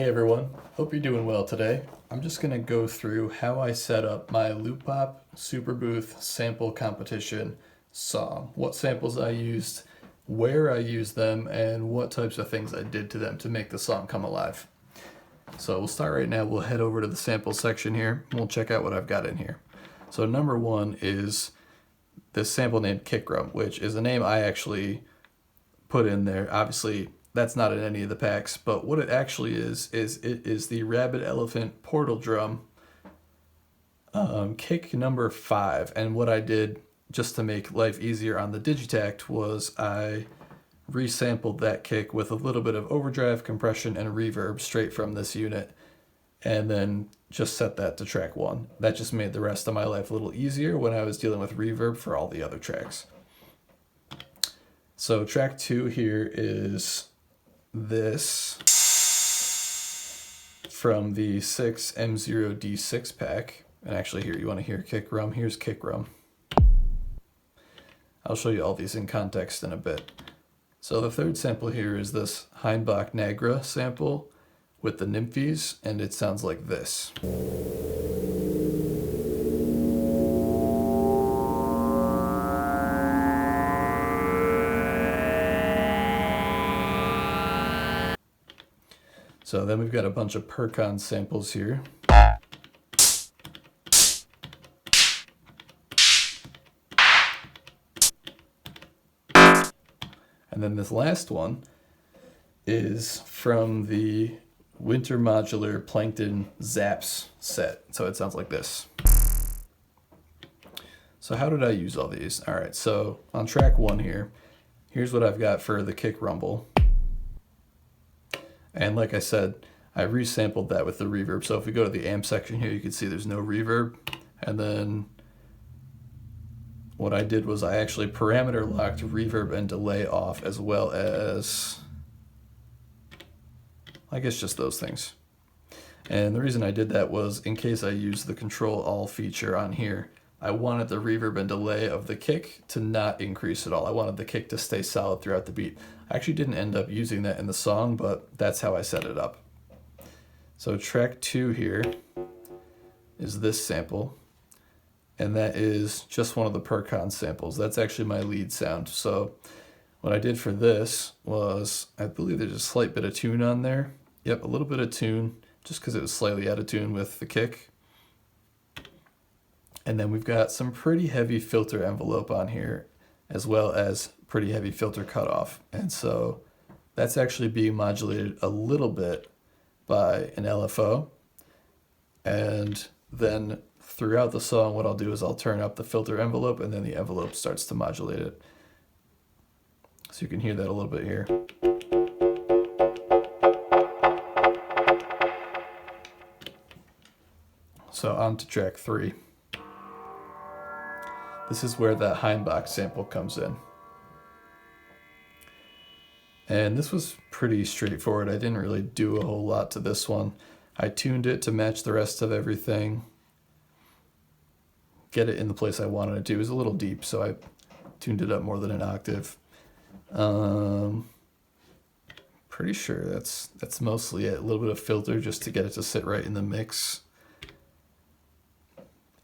Hey everyone, hope you're doing well today. I'm just going to go through how I set up my Loopop Superbooth sample competition song. What samples I used, where I used them, and what types of things I did to them to make the song come alive. So we'll start right now. We'll head over to the sample section here and we'll check out what I've got in here. So number one is this sample named KICKRUM, which is a name I actually put in there. Obviously, that's not in any of the packs, but what it actually is it is the Rabbit Elephant Portal Drum kick number 5. And what I did just to make life easier on the Digitakt was I resampled that kick with a little bit of overdrive, compression, and reverb straight from this unit, and then just set that to track 1. That just made the rest of my life a little easier when I was dealing with reverb for all the other tracks. So track 2 here is this from the 6 M0D6 pack. And actually here, you want to hear KICKRUM? Here's KICKRUM. I'll show you all these in context in a bit. So the third sample here is this Heimbach Nagra sample with the Nymphes, and it sounds like this. So then we've got a bunch of Perkons samples here. And then this last one is from the Winter Modular Plankton Zaps set. So it sounds like this. So how did I use all these? All right, so on track 1 here, here's what I've got for the kick rumble. And like I said, I resampled that with the reverb. So if we go to the amp section here, you can see there's no reverb. And then what I did was I actually parameter locked reverb and delay off, as well as, I guess, just those things. And the reason I did that was in case I used the Control All feature on here, I wanted the reverb and delay of the kick to not increase at all. I wanted the kick to stay solid throughout the beat. I actually didn't end up using that in the song, but that's how I set it up. So track 2 here is this sample, and that is just one of the Perkons samples. That's actually my lead sound. So what I did for this was, I believe there's a slight bit of tune on there. Yep, a little bit of tune, just because it was slightly out of tune with the kick. And then we've got some pretty heavy filter envelope on here, as well as pretty heavy filter cutoff. And so that's actually being modulated a little bit by an LFO. And then throughout the song, what I'll do is I'll turn up the filter envelope, and then the envelope starts to modulate it. So you can hear that a little bit here. So on to track 3. This is where that Heimbach sample comes in. And this was pretty straightforward. I didn't really do a whole lot to this one. I tuned it to match the rest of everything. Get it in the place I wanted it to. It was a little deep, so I tuned it up more than an octave. Pretty sure that's mostly it. A little bit of filter just to get it to sit right in the mix.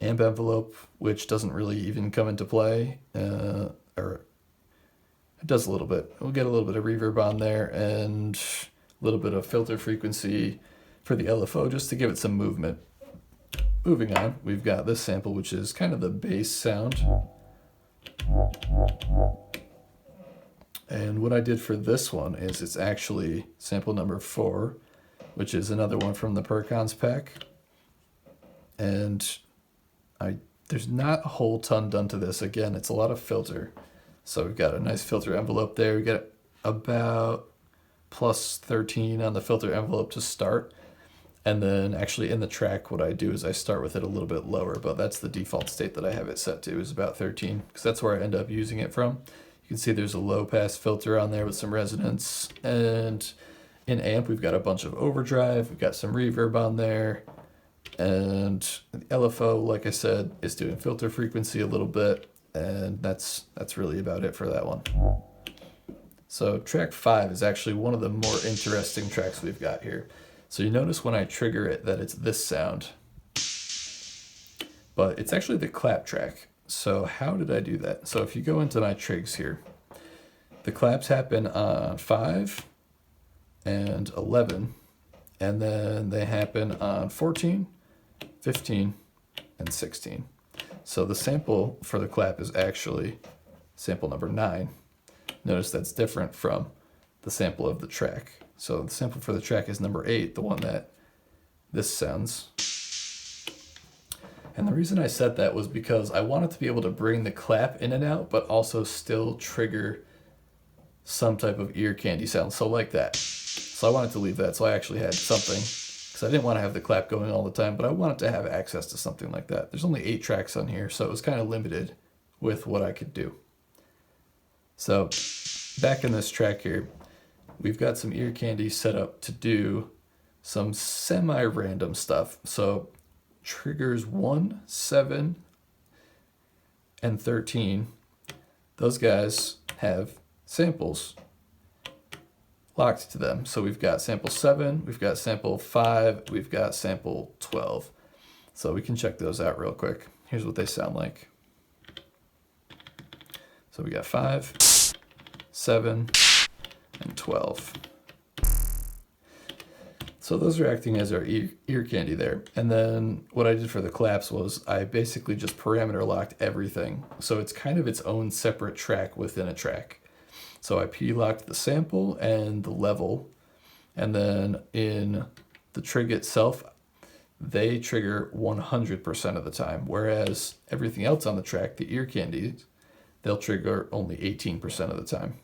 Amp envelope, which doesn't really even come into play, or it does a little bit. We'll get a little bit of reverb on there and a little bit of filter frequency for the LFO just to give it some movement. Moving on, we've got this sample, which is kind of the bass sound. And what I did for this one is it's actually sample number 4, which is another one from the Perkons pack. And there's not a whole ton done to this. Again, it's a lot of filter. So we've got a nice filter envelope there. We get about plus 13 on the filter envelope to start. And then actually in the track, what I do is I start with it a little bit lower, but that's the default state that I have it set to, is about 13, because that's where I end up using it from. You can see there's a low pass filter on there with some resonance. And in amp, we've got a bunch of overdrive. We've got some reverb on there. And the LFO, like I said, is doing filter frequency a little bit, and that's really about it for that one. So track 5 is actually one of the more interesting tracks we've got here. So you notice when I trigger it that it's this sound, but it's actually the clap track. So how did I do that? So if you go into my Triggs here, the claps happen on 5 and 11, and then they happen on 14, 15, and 16. So the sample for the clap is actually sample number 9. Notice that's different from the sample of the track. So the sample for the track is number 8, the one that this sounds. And the reason I set that was because I wanted to be able to bring the clap in and out, but also still trigger some type of ear candy sound. So like that. So I wanted to leave that. So I actually had something, because I didn't want to have the clap going all the time, but I wanted to have access to something like that. There's only 8 tracks on here, so it was kind of limited with what I could do. So back in this track here, we've got some ear candy set up to do some semi-random stuff. So triggers 1, 7, and 13, those guys have samples locked to them. So we've got sample 7, we've got sample 5, we've got sample 12. So we can check those out real quick. Here's what they sound like. So we got 5, 7, and 12. So those are acting as our ear candy there. And then what I did for the claps was I basically just parameter locked everything. So it's kind of its own separate track within a track. So I p-locked the sample and the level. And then in the trig itself, they trigger 100% of the time. Whereas everything else on the track, the ear candies, they'll trigger only 18% of the time.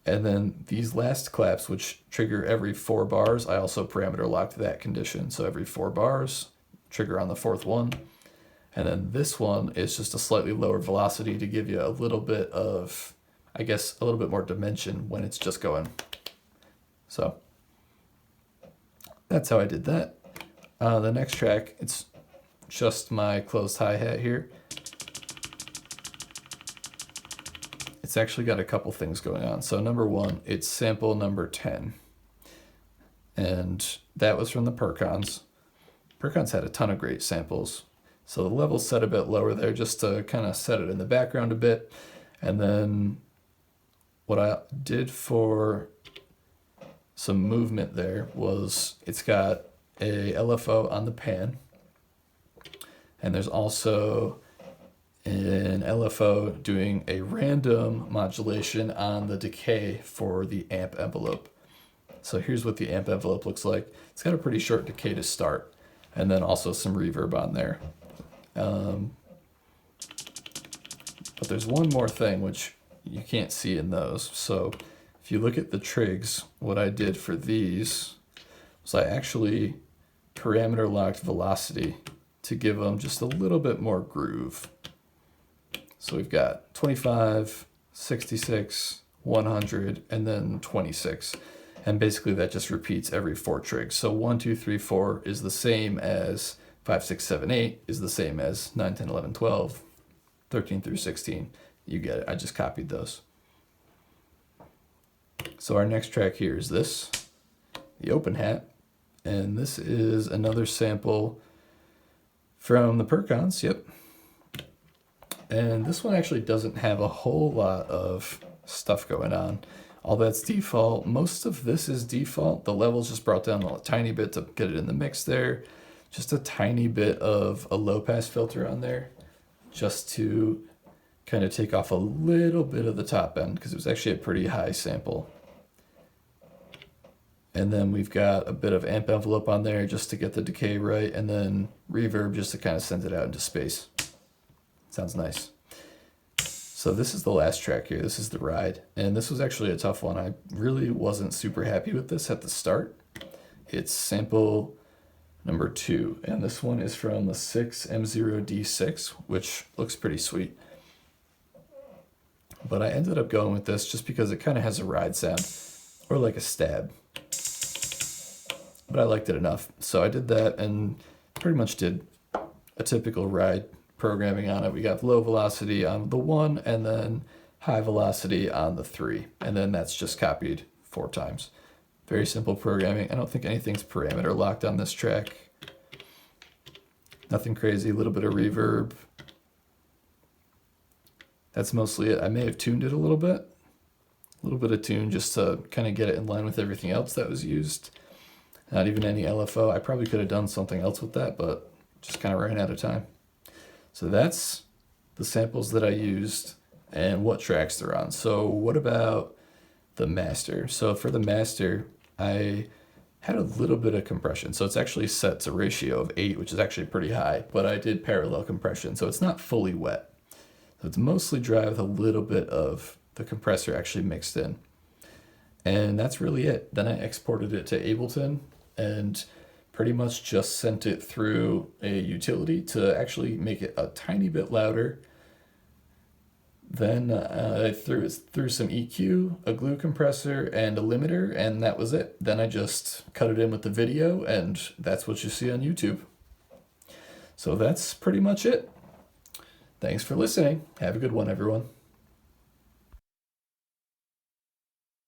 And then these last claps, which trigger every 4 bars, I also parameter locked that condition. So every 4 bars, trigger on the 4th one. And then this one is just a slightly lower velocity to give you a little bit of, I guess, a little bit more dimension when it's just going. So that's how I did that. The next track, it's just my closed hi-hat here. It's actually got a couple things going on. So number 1, it's sample number 10. And that was from the Perkons. Perkons had a ton of great samples. So the level's set a bit lower there just to kind of set it in the background a bit. And then what I did for some movement there was it's got a LFO on the pan. And there's also an LFO doing a random modulation on the decay for the amp envelope. So here's what the amp envelope looks like. It's got a pretty short decay to start, and then also some reverb on there. But there's one more thing which you can't see in those. So if you look at the Triggs, what I did for these was I actually parameter locked velocity to give them just a little bit more groove. So we've got 25, 66, 100, and then 26. And basically that just repeats every 4 trigs. So 1, 2, 3, 4 is the same as 5, 6, 7, 8 is the same as 9, 10, 11, 12, 13 through 16. You get it. I just copied those. So our next track here is this, the open hat. And this is another sample from the Perkons. Yep. And this one actually doesn't have a whole lot of stuff going on. All that's default. Most of this is default. The level's just brought down a tiny bit to get it in the mix there. Just a tiny bit of a low pass filter on there just to kind of take off a little bit of the top end because it was actually a pretty high sample. And then we've got a bit of amp envelope on there just to get the decay right, and then reverb just to kind of send it out into space. Sounds nice. So this is the last track here. This is the ride. And this was actually a tough one. I really wasn't super happy with this at the start. It's sample number 2. And this one is from the 6M0D6, which looks pretty sweet. But I ended up going with this just because it kind of has a ride sound, or like a stab. But I liked it enough. So I did that and pretty much did a typical ride programming on it. We got low velocity on the 1 and then high velocity on the 3. And then that's just copied 4 times. Very simple programming. I don't think anything's parameter locked on this track. Nothing crazy, a little bit of reverb. That's mostly it. I may have tuned it a little bit of tune just to kind of get it in line with everything else that was used. Not even any LFO. I probably could have done something else with that, but just kind of ran out of time. So that's the samples that I used and what tracks they're on. So what about the master? So for the master, I had a little bit of compression. So it's actually set to ratio of 8, which is actually pretty high, but I did parallel compression, so it's not fully wet. So it's mostly dry with a little bit of the compressor actually mixed in. And that's really it. Then I exported it to Ableton and pretty much just sent it through a utility to actually make it a tiny bit louder. Then I threw some EQ, a glue compressor, and a limiter, and that was it. Then I just cut it in with the video, and that's what you see on YouTube. So that's pretty much it. Thanks for listening. Have a good one, everyone.